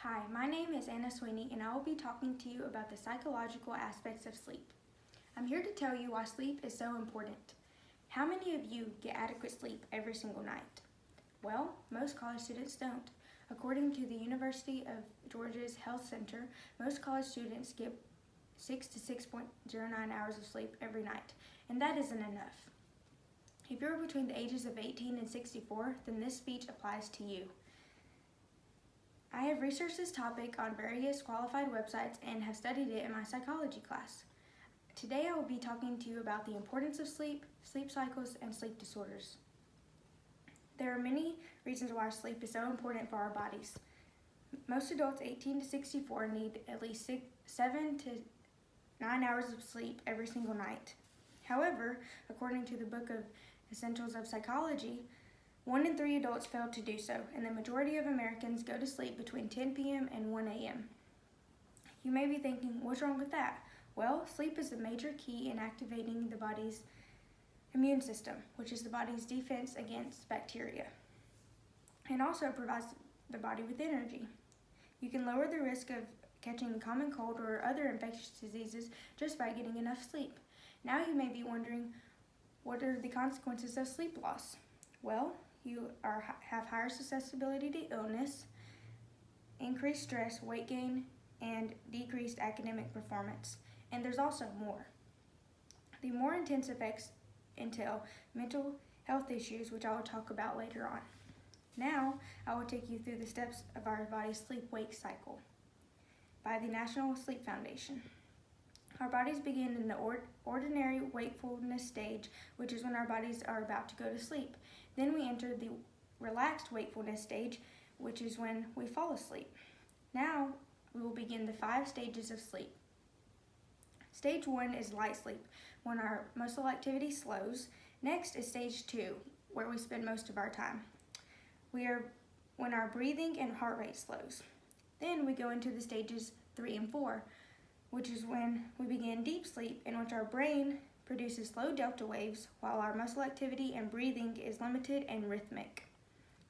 Hi, my name is Anna Sweeney and I will be talking to you about the psychological aspects of sleep. I'm here to tell you why sleep is so important. How many of you get adequate sleep every single night? Well, most college students don't. According to the University of Georgia's Health Center, most college students get 6 to 6.09 hours of sleep every night, and that isn't enough. If you're between the ages of 18 and 64, then this speech applies to you. I have researched this topic on various qualified websites and have studied it in my psychology class. Today I will be talking to you about the importance of sleep, sleep cycles, and sleep disorders. There are many reasons why sleep is so important for our bodies. Most adults 18 to 64 need at least 7 to 9 hours of sleep every single night. However, according to the book of Essentials of Psychology, 1 in 3 adults fail to do so, and the majority of Americans go to sleep between 10 p.m. and 1 a.m. You may be thinking, what's wrong with that? Well, sleep is a major key in activating the body's immune system, which is the body's defense against bacteria, and also provides the body with energy. You can lower the risk of catching the common cold or other infectious diseases just by getting enough sleep. Now you may be wondering, what are the consequences of sleep loss? Well, you have higher susceptibility to illness, increased stress, weight gain, and decreased academic performance. And there's also more. The more intense effects entail mental health issues, which I will talk about later on. Now, I will take you through the steps of our body's sleep-wake cycle by the National Sleep Foundation. Our bodies begin in the ordinary wakefulness stage, which is when our bodies are about to go to sleep. Then we enter the relaxed wakefulness stage, which is when we fall asleep. Now we will begin the 5 stages of sleep. Stage 1 is light sleep, when our muscle activity slows. Next is stage 2, where we spend most of our time. When our breathing and heart rate slows. Then we go into the stages 3 and 4, which is when we begin deep sleep, in which our brain produces slow delta waves while our muscle activity and breathing is limited and rhythmic.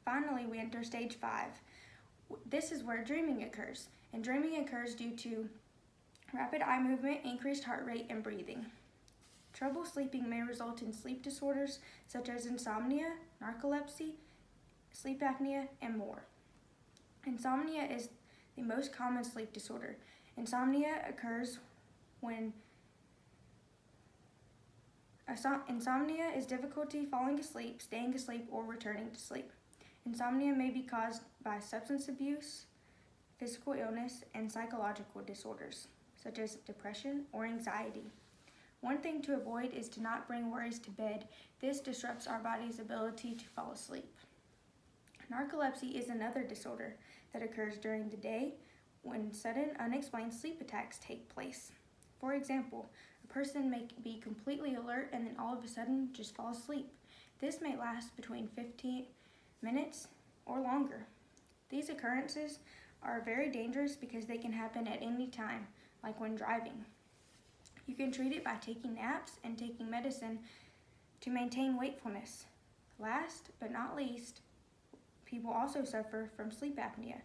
Finally, we enter stage 5. This is where dreaming occurs, and dreaming occurs due to rapid eye movement, increased heart rate, and breathing. Trouble sleeping may result in sleep disorders such as insomnia, narcolepsy, sleep apnea, and more. Insomnia is the most common sleep disorder. Insomnia occurs when insomnia is difficulty falling asleep, staying asleep, or returning to sleep. Insomnia may be caused by substance abuse, physical illness, and psychological disorders, such as depression or anxiety. One thing to avoid is to not bring worries to bed. This disrupts our body's ability to fall asleep. Narcolepsy is another disorder that occurs during the day when sudden, unexplained sleep attacks take place. For example, a person may be completely alert and then all of a sudden just fall asleep. This may last between 15 minutes or longer. These occurrences are very dangerous because they can happen at any time, like when driving. You can treat it by taking naps and taking medicine to maintain wakefulness. Last but not least, people also suffer from sleep apnea,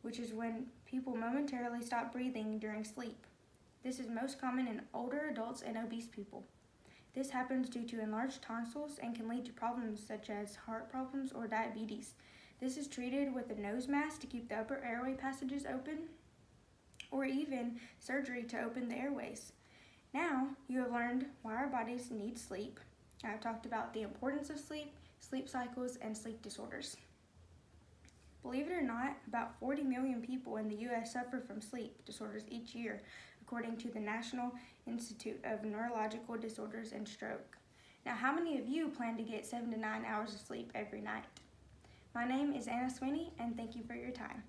which is when people momentarily stop breathing during sleep. This is most common in older adults and obese people. This happens due to enlarged tonsils and can lead to problems such as heart problems or diabetes. This is treated with a nose mask to keep the upper airway passages open, or even surgery to open the airways. Now, you have learned why our bodies need sleep. I've talked about the importance of sleep, sleep cycles, and sleep disorders. Believe it or not, about 40 million people in the U.S. suffer from sleep disorders each year, according to the National Institute of Neurological Disorders and Stroke. Now, how many of you plan to get 7 to 9 hours of sleep every night? My name is Anna Sweeney, and thank you for your time.